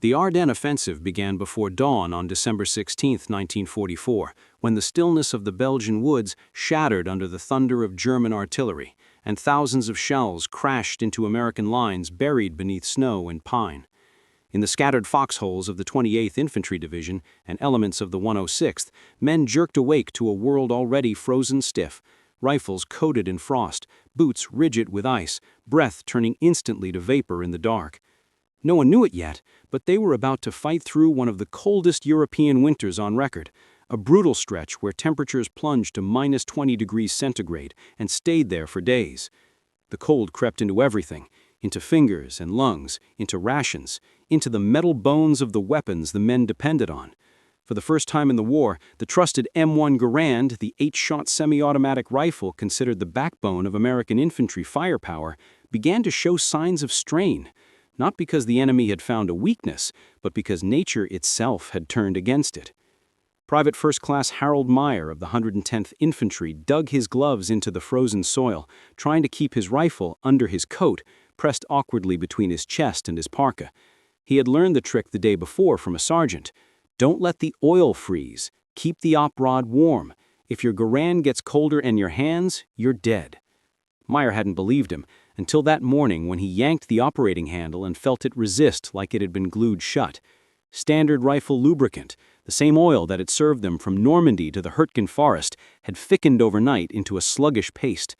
The Ardennes offensive began before dawn on December 16, 1944, when the stillness of the Belgian woods shattered under the thunder of German artillery, and thousands of shells crashed into American lines buried beneath snow and pine. In the scattered foxholes of the 28th Infantry Division and elements of the 106th, men jerked awake to a world already frozen stiff, rifles coated in frost, boots rigid with ice, breath turning instantly to vapor in the dark. No one knew it yet, but they were about to fight through one of the coldest European winters on record, a brutal stretch where temperatures plunged to minus 20 degrees centigrade and stayed there for days. The cold crept into everything, into fingers and lungs, into rations, into the metal bones of the weapons the men depended on. For the first time in the war, the trusted M1 Garand, the 8-shot semi-automatic rifle considered the backbone of American infantry firepower, began to show signs of strain. Not because the enemy had found a weakness, but because nature itself had turned against it. Private First Class Harold Meyer of the 110th Infantry dug his gloves into the frozen soil, trying to keep his rifle under his coat, pressed awkwardly between his chest and his parka. He had learned the trick the day before from a sergeant. Don't let the oil freeze. Keep the op rod warm. If your Garand gets colder in your hands, you're dead. Meyer hadn't believed him, until that morning when he yanked the operating handle and felt it resist like it had been glued shut. Standard rifle lubricant, the same oil that had served them from Normandy to the Hurtgen forest, had thickened overnight into a sluggish paste.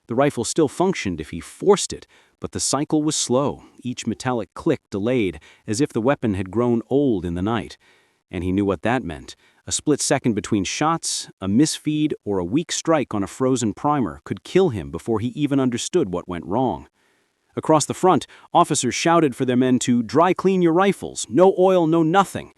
The rifle still functioned if he forced it, but the cycle was slow, each metallic click delayed, as if the weapon had grown old in the night. And he knew what that meant. A split second between shots, a misfeed, or a weak strike on a frozen primer could kill him before he even understood what went wrong. Across the front, officers shouted for their men to dry clean your rifles, no oil, no nothing.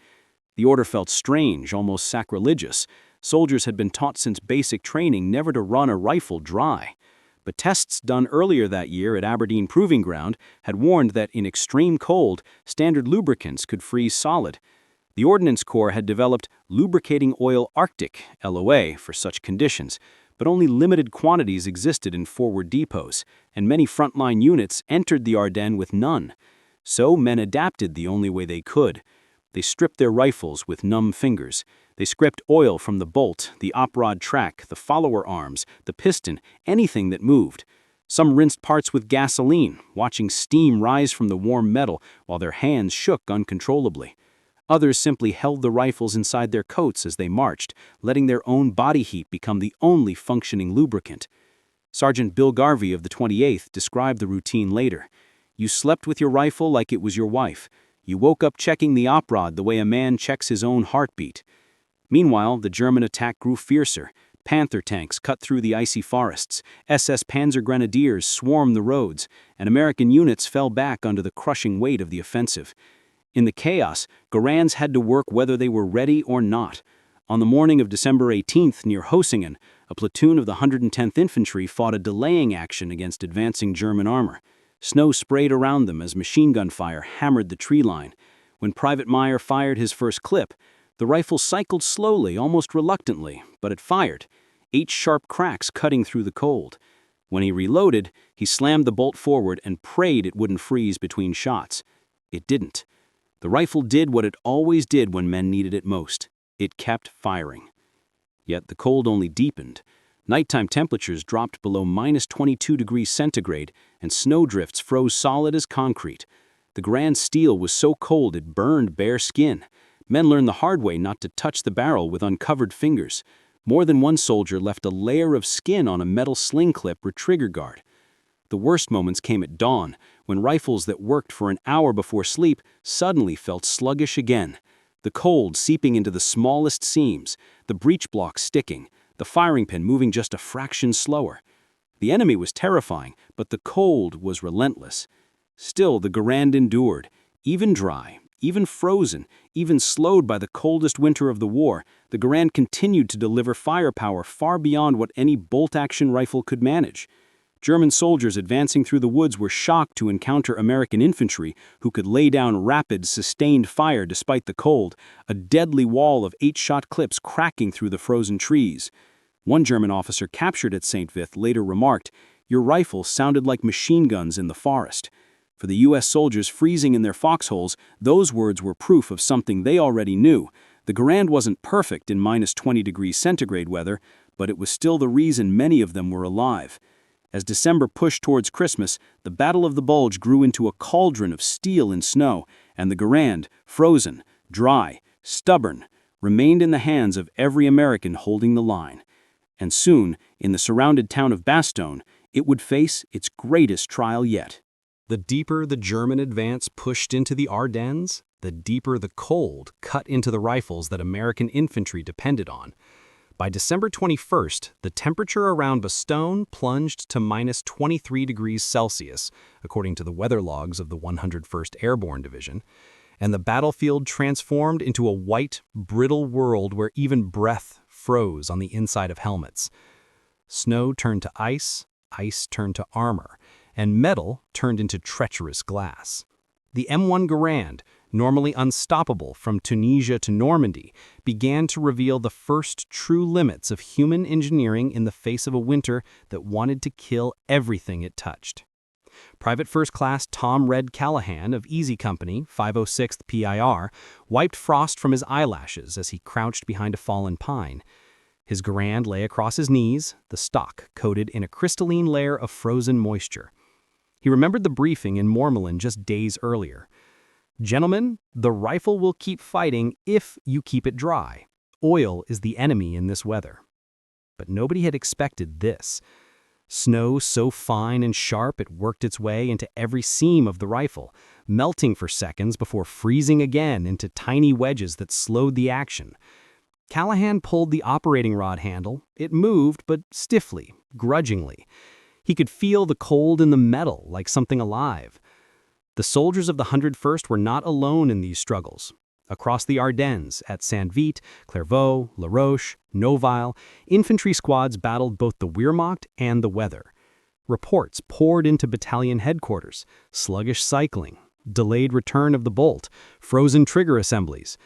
The order felt strange, almost sacrilegious. Soldiers had been taught since basic training never to run a rifle dry. But tests done earlier that year at Aberdeen Proving Ground had warned that in extreme cold, standard lubricants could freeze solid. The Ordnance Corps had developed lubricating oil Arctic, LOA, for such conditions, but only limited quantities existed in forward depots, and many frontline units entered the Ardennes with none. So men adapted the only way they could. They stripped their rifles with numb fingers. They scraped oil from the bolt, the op rod track, the follower arms, the piston, anything that moved. Some rinsed parts with gasoline, watching steam rise from the warm metal while their hands shook uncontrollably. Others simply held the rifles inside their coats as they marched, letting their own body heat become the only functioning lubricant. Sergeant Bill Garvey of the 28th described the routine later. You slept with your rifle like it was your wife. You woke up checking the op rod the way a man checks his own heartbeat. Meanwhile, the German attack grew fiercer. Panther tanks cut through the icy forests, SS Panzer Grenadiers swarmed the roads, and American units fell back under the crushing weight of the offensive. In the chaos, Garands had to work whether they were ready or not. On the morning of December 18th near Hosingen, a platoon of the 110th Infantry fought a delaying action against advancing German armor. Snow sprayed around them as machine gun fire hammered the tree line. When Private Meyer fired his first clip, the rifle cycled slowly, almost reluctantly, but it fired, 8 sharp cracks cutting through the cold. When he reloaded, he slammed the bolt forward and prayed it wouldn't freeze between shots. It didn't. The rifle did what it always did when men needed it most. It kept firing. Yet the cold only deepened. Nighttime temperatures dropped below minus 22 degrees centigrade, and snowdrifts froze solid as concrete. The Garand steel was so cold it burned bare skin. Men learned the hard way not to touch the barrel with uncovered fingers. More than one soldier left a layer of skin on a metal sling clip or trigger guard. The worst moments came at dawn, when rifles that worked for an hour before sleep suddenly felt sluggish again. The cold seeping into the smallest seams, the breech block sticking, the firing pin moving just a fraction slower. The enemy was terrifying, but the cold was relentless. Still, the Garand endured. Even dry, even frozen, even slowed by the coldest winter of the war, the Garand continued to deliver firepower far beyond what any bolt-action rifle could manage. German soldiers advancing through the woods were shocked to encounter American infantry who could lay down rapid, sustained fire despite the cold, a deadly wall of 8-shot clips cracking through the frozen trees. One German officer captured at St. Vith later remarked, "Your rifles sounded like machine guns in the forest." For the U.S. soldiers freezing in their foxholes, those words were proof of something they already knew. The Garand wasn't perfect in -20 degrees Centigrade weather, but it was still the reason many of them were alive. As December pushed towards Christmas, the Battle of the Bulge grew into a cauldron of steel and snow, and the Garand, frozen, dry, stubborn, remained in the hands of every American holding the line. And soon, in the surrounded town of Bastogne, it would face its greatest trial yet. The deeper the German advance pushed into the Ardennes, the deeper the cold cut into the rifles that American infantry depended on. By December 21st, the temperature around Bastogne plunged to -23 degrees Celsius, according to the weather logs of the 101st Airborne Division, and the battlefield transformed into a white, brittle world where even breath froze on the inside of helmets. Snow turned to ice, ice turned to armor, and metal turned into treacherous glass. The M1 Garand, normally unstoppable from Tunisia to Normandy, began to reveal the first true limits of human engineering in the face of a winter that wanted to kill everything it touched. Private First Class Tom Red Callahan of Easy Company, 506th PIR, wiped frost from his eyelashes as he crouched behind a fallen pine. His Garand lay across his knees, the stock coated in a crystalline layer of frozen moisture. He remembered the briefing in Mormelin just days earlier. "Gentlemen, the rifle will keep fighting if you keep it dry. Oil is the enemy in this weather." But nobody had expected this. Snow so fine and sharp it worked its way into every seam of the rifle, melting for seconds before freezing again into tiny wedges that slowed the action. Callahan pulled the operating rod handle. It moved, but stiffly, grudgingly. He could feel the cold in the metal, like something alive. The soldiers of the 101st were not alone in these struggles. Across the Ardennes, at Saint-Vite, Clairvaux, La Roche, Noville, infantry squads battled both the Wehrmacht and the weather. Reports poured into battalion headquarters, sluggish cycling, delayed return of the bolt, frozen trigger assemblies.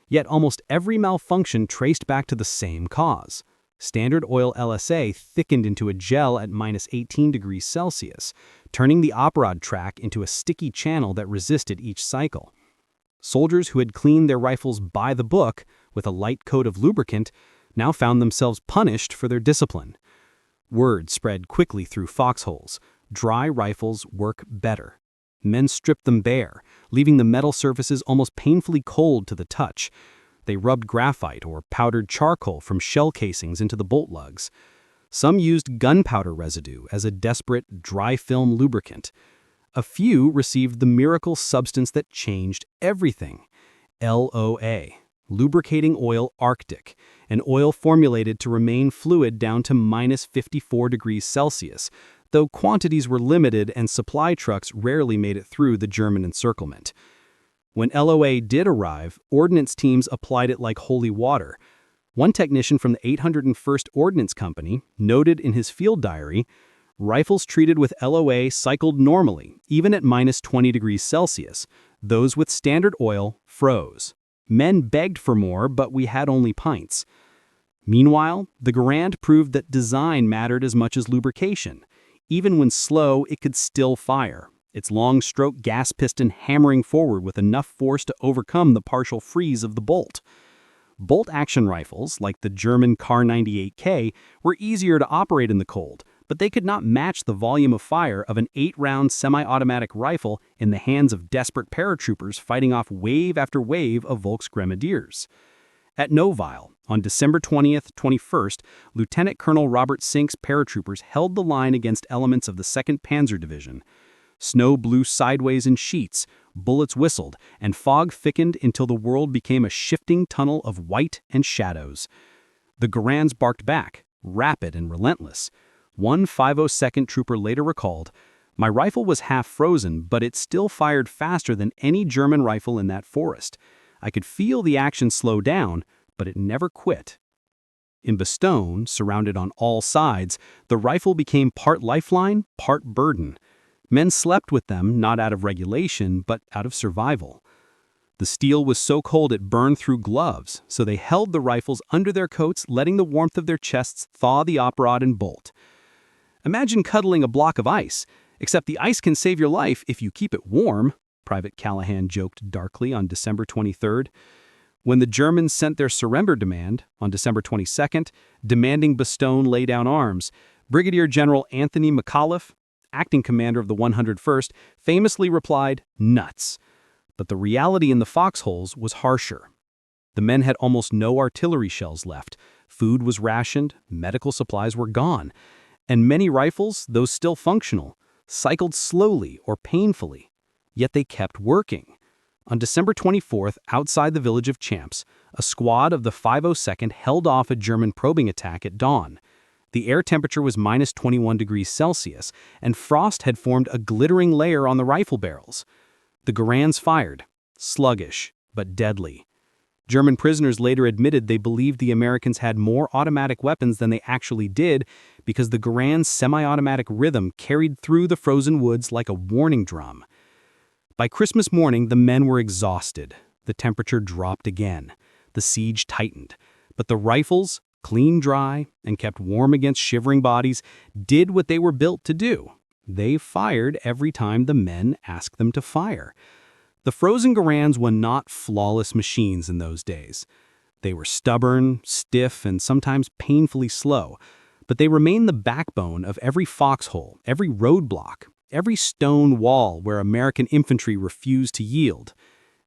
Yet almost every malfunction traced back to the same cause. Standard Oil LSA thickened into a gel at -18 degrees Celsius, turning the operod track into a sticky channel that resisted each cycle. Soldiers who had cleaned their rifles by the book with a light coat of lubricant now found themselves punished for their discipline. Word spread quickly through foxholes. Dry rifles work better. Men stripped them bare, leaving the metal surfaces almost painfully cold to the touch. They rubbed graphite or powdered charcoal from shell casings into the bolt lugs. Some used gunpowder residue as a desperate dry film lubricant. A few received the miracle substance that changed everything: LOA, lubricating oil Arctic, an oil formulated to remain fluid down to -54 degrees Celsius, though quantities were limited and supply trucks rarely made it through the German encirclement. When LOA did arrive, ordnance teams applied it like holy water. One technician from the 801st Ordnance Company noted in his field diary, "Rifles treated with LOA cycled normally, even at -20 degrees Celsius. Those with standard oil froze. Men begged for more, but we had only pints." Meanwhile, the Garand proved that design mattered as much as lubrication. Even when slow, it could still fire, its long-stroke gas piston hammering forward with enough force to overcome the partial freeze of the bolt. Bolt-action rifles, like the German Kar-98K, were easier to operate in the cold, but they could not match the volume of fire of an 8-round semi-automatic rifle in the hands of desperate paratroopers fighting off wave after wave of Volksgrenadiers. At Noville, on December 20th, 21st, Lieutenant Colonel Robert Sink's paratroopers held the line against elements of the 2nd Panzer Division. Snow blew sideways in sheets, bullets whistled, and fog thickened until the world became a shifting tunnel of white and shadows. The Garands barked back, rapid and relentless. One 502nd trooper later recalled, "My rifle was half frozen, but it still fired faster than any German rifle in that forest. I could feel the action slow down, but it never quit." In Bastogne, surrounded on all sides, the rifle became part lifeline, part burden. Men slept with them not out of regulation, but out of survival. The steel was so cold it burned through gloves, so they held the rifles under their coats, letting the warmth of their chests thaw the operod and bolt. Imagine cuddling a block of ice, Except the ice can save your life if you keep it warm, Private Callahan joked darkly on December 23rd. When the Germans sent their surrender demand on December 22nd, demanding Bastogne lay down arms, Brigadier General Anthony McAuliffe, acting commander of the 101st, famously replied, "Nuts." But the reality in the foxholes was harsher. The men had almost no artillery shells left, food was rationed, medical supplies were gone, and many rifles, though still functional, cycled slowly or painfully. Yet they kept working. On December 24th, outside the village of Champs, a squad of the 502nd held off a German probing attack at dawn. The air temperature was minus 21 degrees Celsius, and frost had formed a glittering layer on the rifle barrels. The Garands fired, sluggish, but deadly. German prisoners later admitted they believed the Americans had more automatic weapons than they actually did because the Garand's semi-automatic rhythm carried through the frozen woods like a warning drum. By Christmas morning, the men were exhausted. The temperature dropped again. The siege tightened. But the rifles, clean dry, and kept warm against shivering bodies, did what they were built to do. They fired every time the men asked them to fire. The frozen Garands were not flawless machines in those days. They were stubborn, stiff, and sometimes painfully slow, but they remained the backbone of every foxhole, every roadblock, every stone wall where American infantry refused to yield.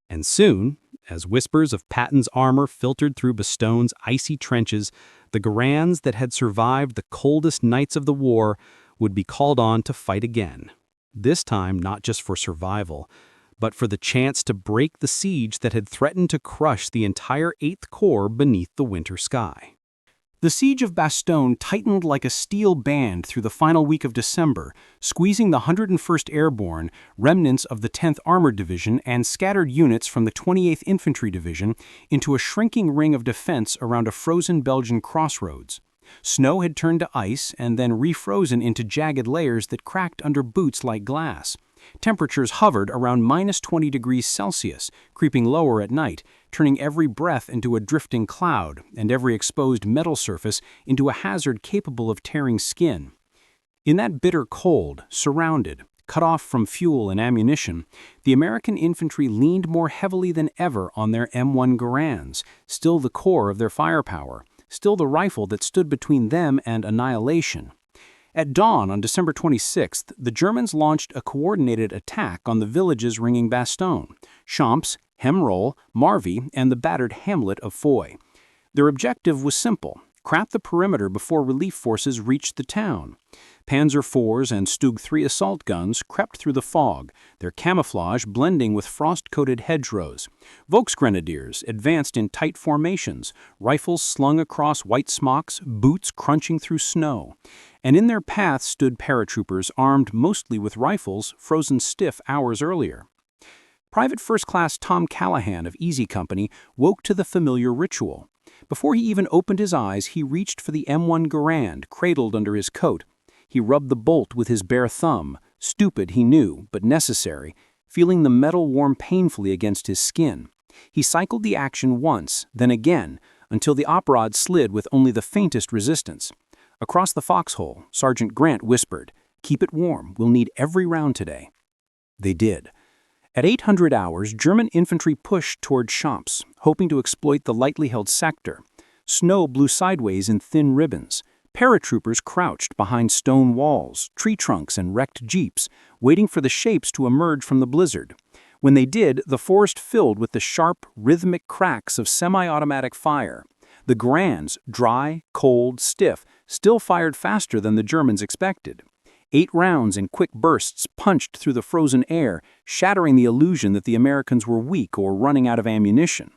And soon, as whispers of Patton's armor filtered through Bastogne's icy trenches, the Garands that had survived the coldest nights of the war would be called on to fight again. This time not just for survival, but for the chance to break the siege that had threatened to crush the entire 8th Corps beneath the winter sky. The siege of Bastogne tightened like a steel band through the final week of December, squeezing the 101st Airborne, remnants of the 10th Armored Division, and scattered units from the 28th Infantry Division into a shrinking ring of defense around a frozen Belgian crossroads. Snow had turned to ice and then refrozen into jagged layers that cracked under boots like glass. Temperatures hovered around minus 20 degrees Celsius, creeping lower at night, turning every breath into a drifting cloud and every exposed metal surface into a hazard capable of tearing skin. In that bitter cold, surrounded, cut off from fuel and ammunition, the American infantry leaned more heavily than ever on their M1 Garands, still the core of their firepower, still the rifle that stood between them and annihilation. At dawn on December 26th, the Germans launched a coordinated attack on the villages ringing Bastogne, Champs, Hemroll, Marvy, and the battered hamlet of Foy. Their objective was simple: crack the perimeter before relief forces reached the town. Panzer IVs and Stug 3 assault guns crept through the fog, their camouflage blending with frost-coated hedgerows. Volksgrenadiers advanced in tight formations, rifles slung across white smocks, boots crunching through snow. And in their path stood paratroopers armed mostly with rifles frozen stiff hours earlier. Private First Class Tom Callahan of Easy Company woke to the familiar ritual. Before he even opened his eyes, he reached for the M1 Garand cradled under his coat. He rubbed the bolt with his bare thumb, stupid he knew, but necessary, feeling the metal warm painfully against his skin. He cycled the action once, then again, until the op rod slid with only the faintest resistance. Across the foxhole, Sergeant Grant whispered, "Keep it warm, we'll need every round today." They did. At 800 hours, German infantry pushed toward Champs, hoping to exploit the lightly held sector. Snow blew sideways in thin ribbons. Paratroopers crouched behind stone walls, tree trunks, and wrecked jeeps, waiting for the shapes to emerge from the blizzard. When they did, the forest filled with the sharp, rhythmic cracks of semi-automatic fire. The Garands, dry, cold, stiff, still fired faster than the Germans expected. 8 rounds in quick bursts punched through the frozen air, shattering the illusion that the Americans were weak or running out of ammunition.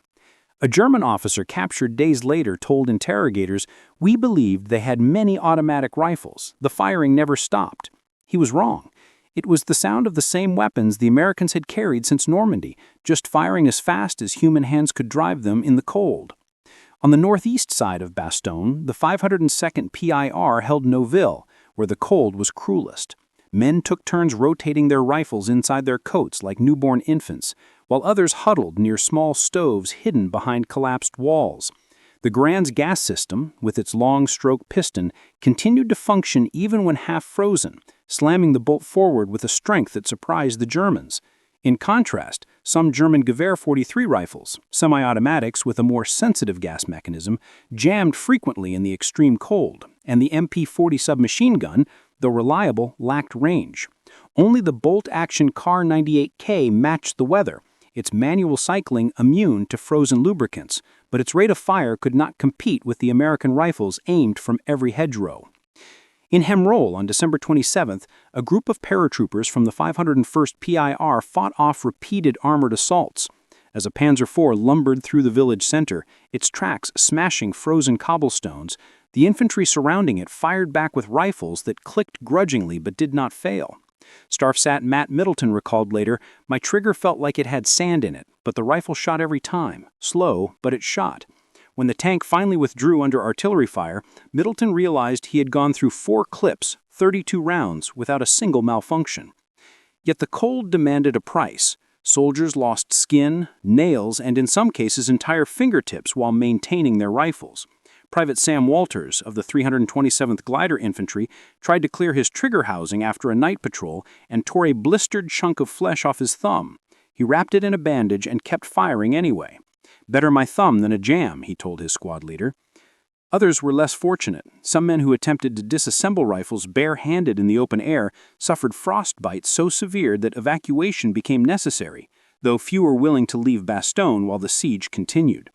A German officer captured days later told interrogators, "We believed they had many automatic rifles. The firing never stopped." He was wrong. It was the sound of the same weapons the Americans had carried since Normandy, just firing as fast as human hands could drive them in the cold. On the northeast side of Bastogne, the 502nd PIR held Neuville, where the cold was cruelest. Men took turns rotating their rifles inside their coats like newborn infants, while others huddled near small stoves hidden behind collapsed walls. The Garand's gas system, with its long stroke piston, continued to function even when half frozen, slamming the bolt forward with a strength that surprised the Germans. In contrast, some German Gewehr 43 rifles, semi-automatics with a more sensitive gas mechanism, jammed frequently in the extreme cold, and the MP-40 submachine gun, though reliable, lacked range. Only the bolt-action Kar 98K matched the weather, its manual cycling immune to frozen lubricants, but its rate of fire could not compete with the American rifles aimed from every hedgerow. In Hemroll on December 27th, a group of paratroopers from the 501st PIR fought off repeated armored assaults. As a Panzer IV lumbered through the village center, its tracks smashing frozen cobblestones, the infantry surrounding it fired back with rifles that clicked grudgingly but did not fail. Staffsat Matt Middleton recalled later, "My trigger felt like it had sand in it, but the rifle shot every time. Slow, but it shot." When the tank finally withdrew under artillery fire, Middleton realized he had gone through 4 clips, 32 rounds, without a single malfunction. Yet the cold demanded a price. Soldiers lost skin, nails, and in some cases entire fingertips while maintaining their rifles. Private Sam Walters of the 327th Glider Infantry tried to clear his trigger housing after a night patrol and tore a blistered chunk of flesh off his thumb. He wrapped it in a bandage and kept firing anyway. "Better my thumb than a jam," he told his squad leader. Others were less fortunate. Some men who attempted to disassemble rifles bare-handed in the open air suffered frostbite so severe that evacuation became necessary, though few were willing to leave Bastogne while the siege continued.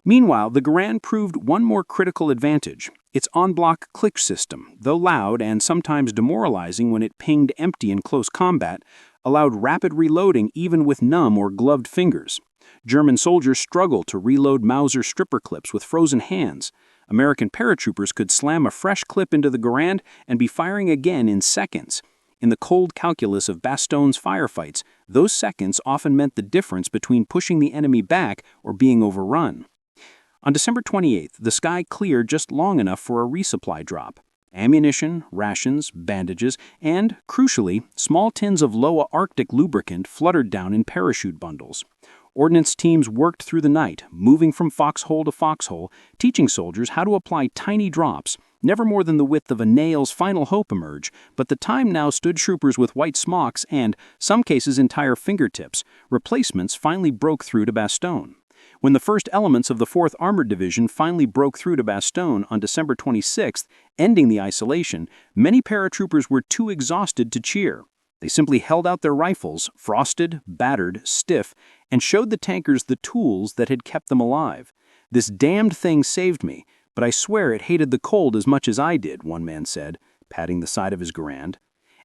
Meanwhile, the Garand proved one more critical advantage. Its en-bloc click system, though loud and sometimes demoralizing when it pinged empty in close combat, allowed rapid reloading even with numb or gloved fingers. German soldiers struggled to reload Mauser stripper clips with frozen hands. American paratroopers could slam a fresh clip into the Garand and be firing again in seconds. In the cold calculus of Bastogne's firefights, those seconds often meant the difference between pushing the enemy back or being overrun. On December 28th, the sky cleared just long enough for a resupply drop. Ammunition, rations, bandages, and, crucially, small tins of Loa Arctic lubricant fluttered down in parachute bundles. Ordnance teams worked through the night, moving from foxhole to foxhole, teaching soldiers how to apply tiny drops, never more than the width of a nail's final hope emerge, but the time now stood troopers with white smocks and, some cases, entire fingertips. Replacements finally broke through to Bastogne. When the first elements of the 4th Armored Division finally broke through to Bastogne on December 26th, ending the isolation, many paratroopers were too exhausted to cheer. They simply held out their rifles, frosted, battered, stiff, and showed the tankers the tools that had kept them alive. "This damned thing saved me, but I swear it hated the cold as much as I did," one man said, patting the side of his Garand.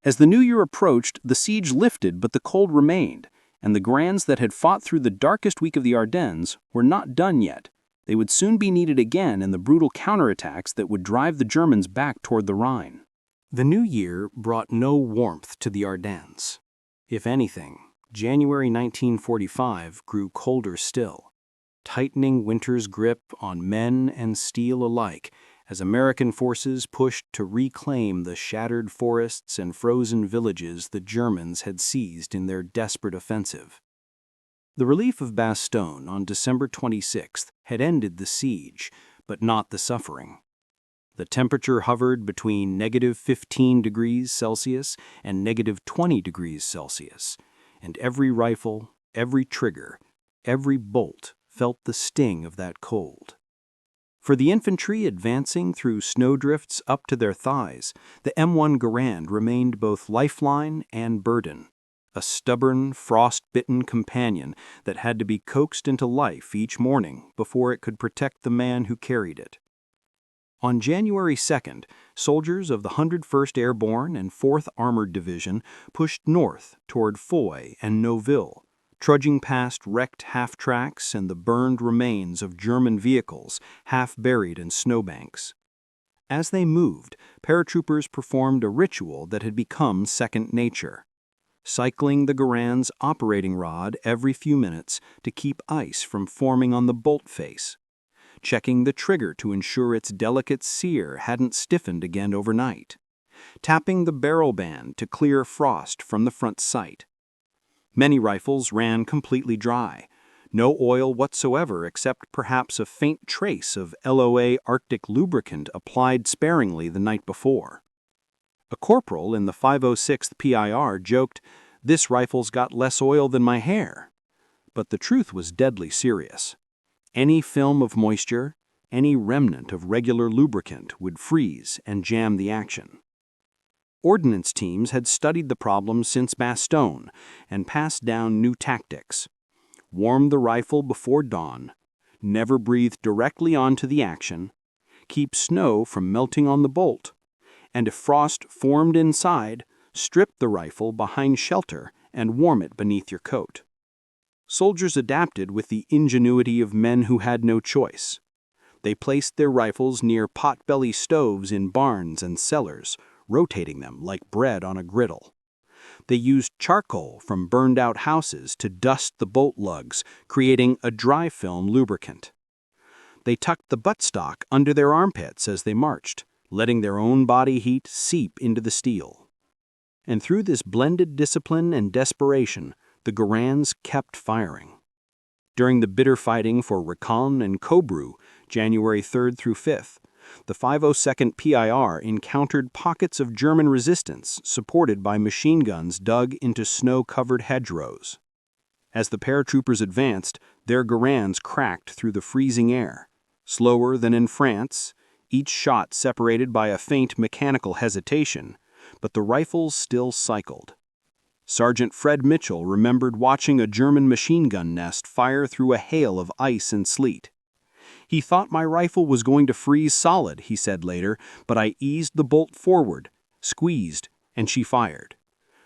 As the new year approached, the siege lifted but the cold remained, and the Garands that had fought through the darkest week of the Ardennes were not done yet. They would soon be needed again in the brutal counterattacks that would drive the Germans back toward the Rhine. The new year brought no warmth to the Ardennes. If anything, January 1945 grew colder still, tightening winter's grip on men and steel alike as American forces pushed to reclaim the shattered forests and frozen villages the Germans had seized in their desperate offensive. The relief of Bastogne on December 26th had ended the siege, but not the suffering. The temperature hovered between -15 degrees Celsius and -20 degrees Celsius, and every rifle, every trigger, every bolt felt the sting of that cold. For the infantry advancing through snowdrifts up to their thighs, the M1 Garand remained both lifeline and burden, a stubborn, frost-bitten companion that had to be coaxed into life each morning before it could protect the man who carried it. On January 2nd, soldiers of the 101st Airborne and 4th Armored Division pushed north toward Foy and Neuville, trudging past wrecked half-tracks and the burned remains of German vehicles half buried in snowbanks. As they moved, paratroopers performed a ritual that had become second nature, cycling the Garand's operating rod every few minutes to keep ice from forming on the bolt face, checking the trigger to ensure its delicate sear hadn't stiffened again overnight, tapping the barrel band to clear frost from the front sight. Many rifles ran completely dry, no oil whatsoever except perhaps a faint trace of LOA Arctic lubricant applied sparingly the night before. A corporal in the 506th PIR joked, "This rifle's got less oil than my hair." But the truth was deadly serious. Any film of moisture, any remnant of regular lubricant would freeze and jam the action. Ordnance teams had studied the problem since Bastogne and passed down new tactics. Warm the rifle before dawn, never breathe directly onto the action, keep snow from melting on the bolt, and if frost formed inside, strip the rifle behind shelter and warm it beneath your coat. Soldiers adapted with the ingenuity of men who had no choice. They placed their rifles near pot-belly stoves in barns and cellars, rotating them like bread on a griddle. They used charcoal from burned-out houses to dust the bolt lugs, creating a dry film lubricant. They tucked the buttstock under their armpits as they marched, letting their own body heat seep into the steel. And through this blended discipline and desperation, the Garands kept firing. During the bitter fighting for Recon and Cobru, January 3rd through 5th, the 502nd PIR encountered pockets of German resistance supported by machine guns dug into snow-covered hedgerows. As the paratroopers advanced, their Garands cracked through the freezing air. Slower than in France, each shot separated by a faint mechanical hesitation, but the rifles still cycled. Sergeant Fred Mitchell remembered watching a German machine gun nest fire through a hail of ice and sleet. "He thought my rifle was going to freeze solid," he said later, "but I eased the bolt forward, squeezed, and she fired.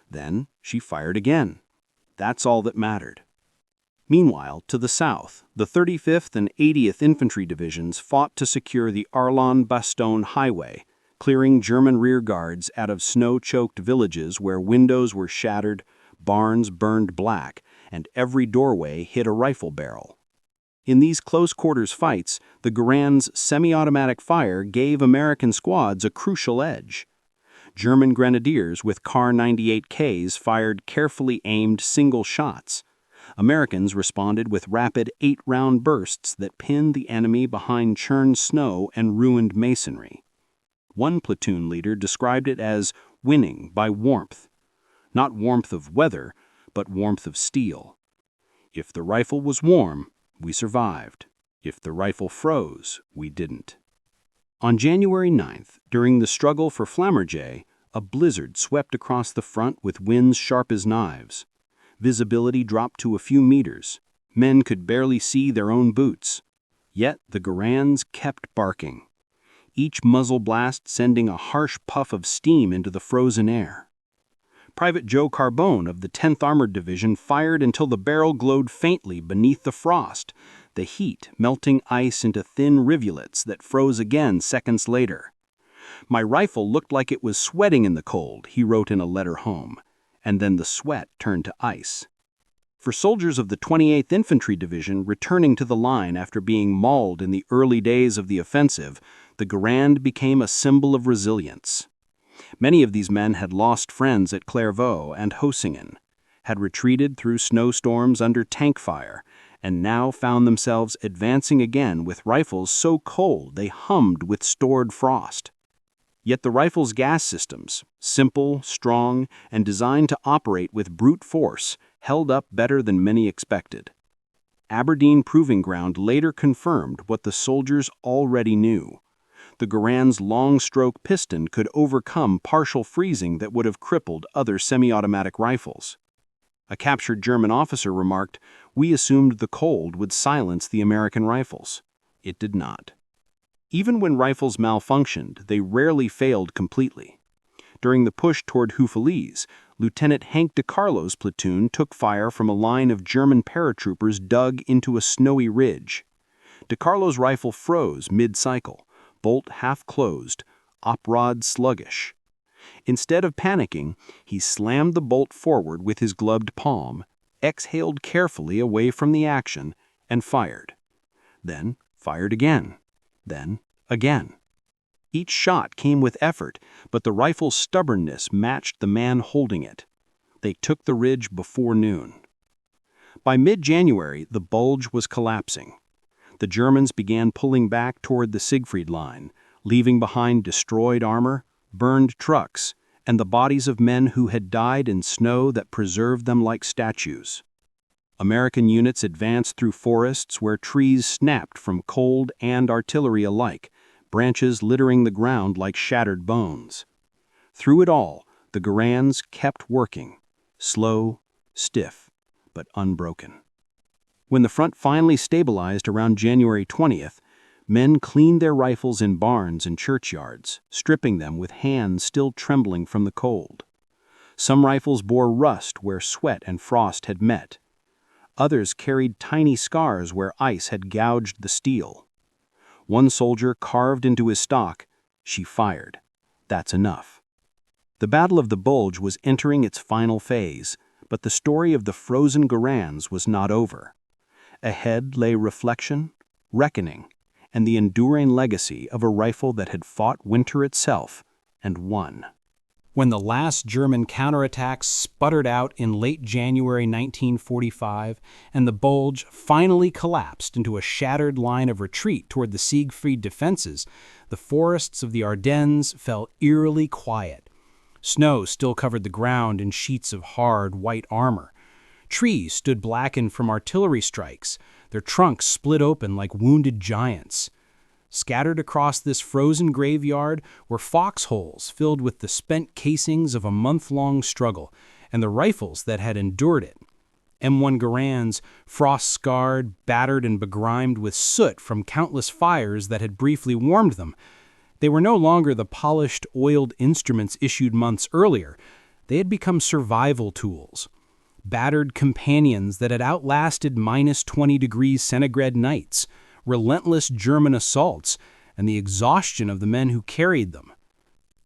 Then she fired again. That's all that mattered." Meanwhile, to the south, the 35th and 80th Infantry Divisions fought to secure the Arlon-Bastogne highway, clearing German rear guards out of snow-choked villages where windows were shattered, barns burned black, and every doorway hid a rifle barrel. In these close-quarters fights, the Garand's semi-automatic fire gave American squads a crucial edge. German grenadiers with Kar 98Ks fired carefully aimed single shots. Americans responded with rapid 8-round bursts that pinned the enemy behind churned snow and ruined masonry. One platoon leader described it as winning by warmth. Not warmth of weather, but warmth of steel. If the rifle was warm, we survived. If the rifle froze, we didn't. On January 9th, during the struggle for Flammerjay, a blizzard swept across the front with winds sharp as knives. Visibility dropped to a few meters. Men could barely see their own boots. Yet the Garands kept barking, each muzzle blast sending a harsh puff of steam into the frozen air. Private Joe Carbone of the 10th Armored Division fired until the barrel glowed faintly beneath the frost, the heat melting ice into thin rivulets that froze again seconds later. "My rifle looked like it was sweating in the cold," he wrote in a letter home, and then the sweat turned to ice. For soldiers of the 28th Infantry Division returning to the line after being mauled in the early days of the offensive, the Garand became a symbol of resilience. Many of these men had lost friends at Clairvaux and Hosingen, had retreated through snowstorms under tank fire, and now found themselves advancing again with rifles so cold they hummed with stored frost. Yet the rifle's gas systems, simple, strong, and designed to operate with brute force, held up better than many expected. Aberdeen Proving Ground later confirmed what the soldiers already knew. The Garand's long-stroke piston could overcome partial freezing that would have crippled other semi-automatic rifles. A captured German officer remarked, "We assumed the cold would silence the American rifles." It did not. Even when rifles malfunctioned, they rarely failed completely. During the push toward Houffalize, Lieutenant Hank DeCarlo's platoon took fire from a line of German paratroopers dug into a snowy ridge. DeCarlo's rifle froze mid-cycle, bolt half-closed, op-rod sluggish. Instead of panicking, he slammed the bolt forward with his gloved palm, exhaled carefully away from the action, and fired. Then fired again. Then again. Each shot came with effort, but the rifle's stubbornness matched the man holding it. They took the ridge before noon. By mid-January, the Bulge was collapsing. The Germans began pulling back toward the Siegfried Line, leaving behind destroyed armor, burned trucks, and the bodies of men who had died in snow that preserved them like statues. American units advanced through forests where trees snapped from cold and artillery alike, branches littering the ground like shattered bones. Through it all, the Garands kept working, slow, stiff, but unbroken. When the front finally stabilized around January 20th, men cleaned their rifles in barns and churchyards, stripping them with hands still trembling from the cold. Some rifles bore rust where sweat and frost had met. Others carried tiny scars where ice had gouged the steel. One soldier carved into his stock, "She fired. That's enough." The Battle of the Bulge was entering its final phase, but the story of the frozen Garands was not over. Ahead lay reflection, reckoning, and the enduring legacy of a rifle that had fought winter itself and won. When the last German counterattacks sputtered out in late January 1945 and the Bulge finally collapsed into a shattered line of retreat toward the Siegfried defenses, the forests of the Ardennes fell eerily quiet. Snow still covered the ground in sheets of hard, white armor. Trees stood blackened from artillery strikes, their trunks split open like wounded giants. Scattered across this frozen graveyard were foxholes filled with the spent casings of a month-long struggle and the rifles that had endured it. M1 Garands, frost-scarred, battered, and begrimed with soot from countless fires that had briefly warmed them. They were no longer the polished, oiled instruments issued months earlier. They had become survival tools. Battered companions that had outlasted minus 20 degrees centigrade nights, relentless German assaults, and the exhaustion of the men who carried them.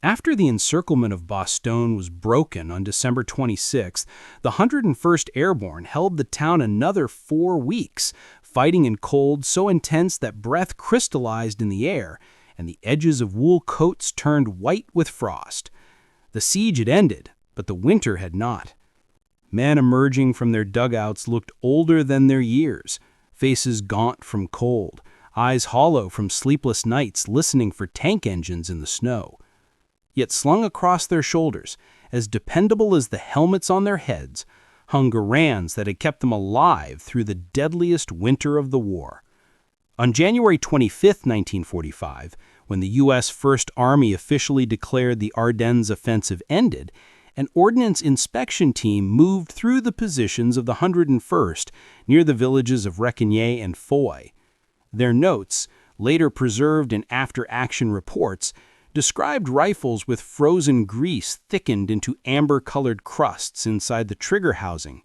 After the encirclement of Bastogne was broken on December 26th, the 101st Airborne held the town another 4 weeks, fighting in cold so intense that breath crystallized in the air, and the edges of wool coats turned white with frost. The siege had ended, but the winter had not. Men emerging from their dugouts looked older than their years, faces gaunt from cold, eyes hollow from sleepless nights listening for tank engines in the snow. Yet slung across their shoulders, as dependable as the helmets on their heads, hung Garands that had kept them alive through the deadliest winter of the war. On January 25, 1945, when the U.S. First Army officially declared the Ardennes offensive ended, an ordnance inspection team moved through the positions of the 101st near the villages of Recigny and Foy. Their notes, later preserved in after-action reports, described rifles with frozen grease thickened into amber-colored crusts inside the trigger housing,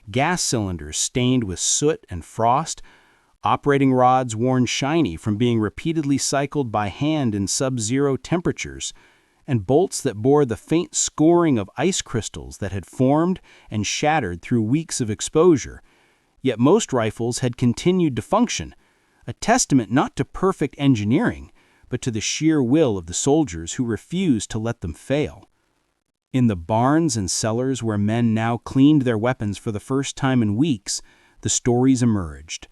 gas cylinders stained with soot and frost, operating rods worn shiny from being repeatedly cycled by hand in sub-zero temperatures, and bolts that bore the faint scoring of ice crystals that had formed and shattered through weeks of exposure. Yet most rifles had continued to function, a testament not to perfect engineering, but to the sheer will of the soldiers who refused to let them fail. In the barns and cellars where men now cleaned their weapons for the first time in weeks, the stories emerged.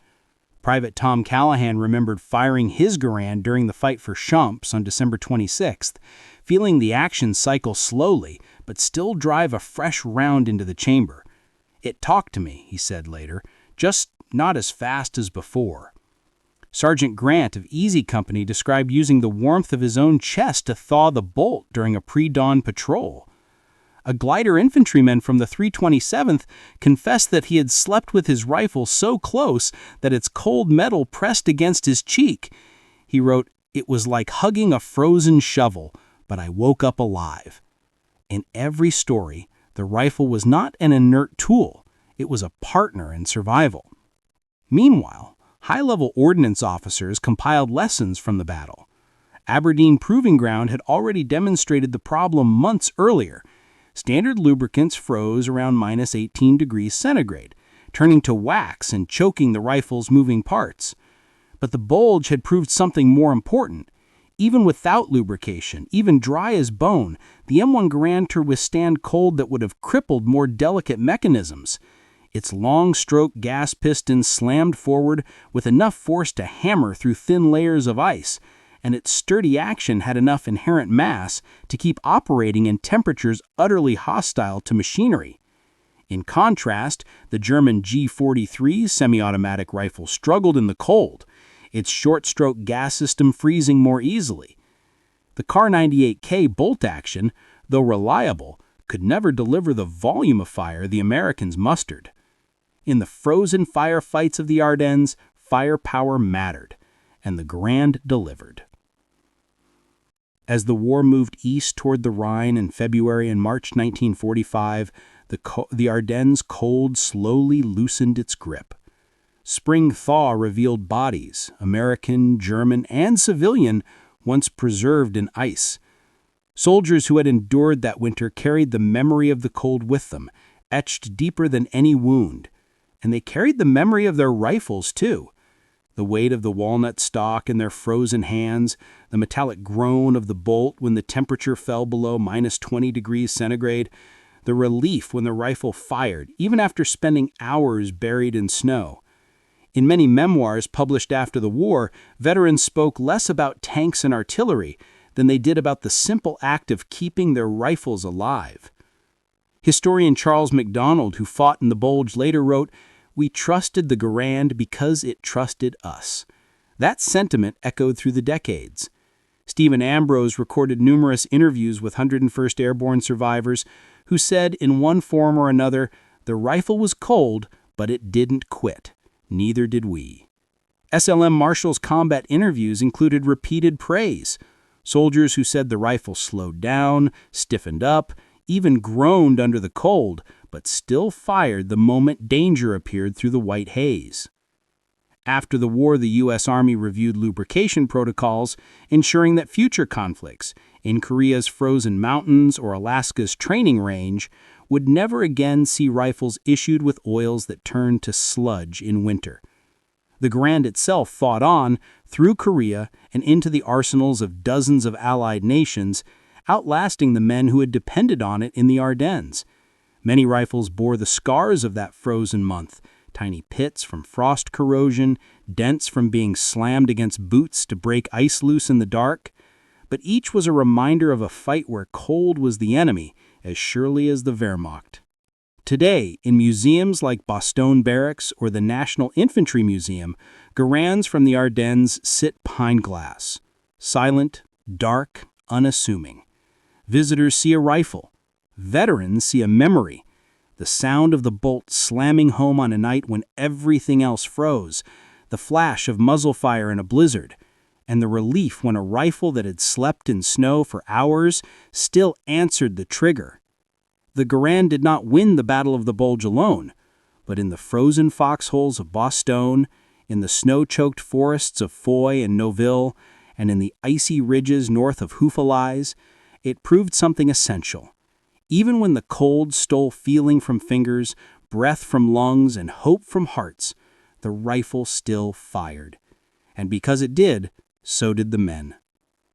Private Tom Callahan remembered firing his Garand during the fight for Champs on December 26th, feeling the action cycle slowly, but still drive a fresh round into the chamber. "It talked to me," he said later, "just not as fast as before." Sergeant Grant of Easy Company described using the warmth of his own chest to thaw the bolt during a pre-dawn patrol. A glider infantryman from the 327th confessed that he had slept with his rifle so close that its cold metal pressed against his cheek. He wrote, "It was like hugging a frozen shovel, but I woke up alive." In every story, the rifle was not an inert tool. It was a partner in survival. Meanwhile, high-level ordnance officers compiled lessons from the battle. Aberdeen Proving Ground had already demonstrated the problem months earlier. Standard lubricants froze around minus 18 degrees centigrade, turning to wax and choking the rifle's moving parts. But the Bulge had proved something more important. Even without lubrication, even dry as bone, the M1 Garand could withstand cold that would have crippled more delicate mechanisms. Its long-stroke gas piston slammed forward with enough force to hammer through thin layers of ice, and its sturdy action had enough inherent mass to keep operating in temperatures utterly hostile to machinery. In contrast, the German G43 semi-automatic rifle struggled in the cold, its short-stroke gas system freezing more easily. The Kar-98K bolt-action, though reliable, could never deliver the volume of fire the Americans mustered. In the frozen firefights of the Ardennes, firepower mattered, and the Garand delivered. As the war moved east toward the Rhine in February and March 1945, the Ardennes cold slowly loosened its grip. Spring thaw revealed bodies, American, German, and civilian, once preserved in ice. Soldiers who had endured that winter carried the memory of the cold with them, etched deeper than any wound. And they carried the memory of their rifles, too. The weight of the walnut stock in their frozen hands, the metallic groan of the bolt when the temperature fell below -20 degrees centigrade, the relief when the rifle fired, even after spending hours buried in snow. In many memoirs published after the war, veterans spoke less about tanks and artillery than they did about the simple act of keeping their rifles alive. Historian Charles MacDonald, who fought in the Bulge, later wrote, "We trusted the Garand because it trusted us." That sentiment echoed through the decades. Stephen Ambrose recorded numerous interviews with 101st Airborne survivors who said in one form or another, "The rifle was cold, but it didn't quit. Neither did we." SLM Marshall's combat interviews included repeated praise. Soldiers who said the rifle slowed down, stiffened up, even groaned under the cold, but still fired the moment danger appeared through the white haze. After the war, the U.S. Army reviewed lubrication protocols, ensuring that future conflicts, in Korea's frozen mountains or Alaska's training range, would never again see rifles issued with oils that turned to sludge in winter. The Garand itself fought on, through Korea and into the arsenals of dozens of allied nations, outlasting the men who had depended on it in the Ardennes. Many rifles bore the scars of that frozen month, tiny pits from frost corrosion, dents from being slammed against boots to break ice loose in the dark. But each was a reminder of a fight where cold was the enemy as surely as the Wehrmacht. Today, in museums like Bastogne Barracks or the National Infantry Museum, Garands from the Ardennes sit pine glass, silent, dark, unassuming. Visitors see a rifle. Veterans see a memory. The sound of the bolt slamming home on a night when everything else froze, the flash of muzzle fire in a blizzard, and the relief when a rifle that had slept in snow for hours still answered the trigger. The Garand did not win the Battle of the Bulge alone, but in the frozen foxholes of Bastogne, in the snow-choked forests of Foy and Neuville, and in the icy ridges north of Houffalize, it proved something essential. Even when the cold stole feeling from fingers, breath from lungs, and hope from hearts, the rifle still fired. And because it did, so did the men.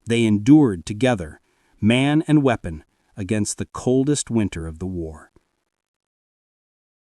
They endured together, man and weapon, against the coldest winter of the war.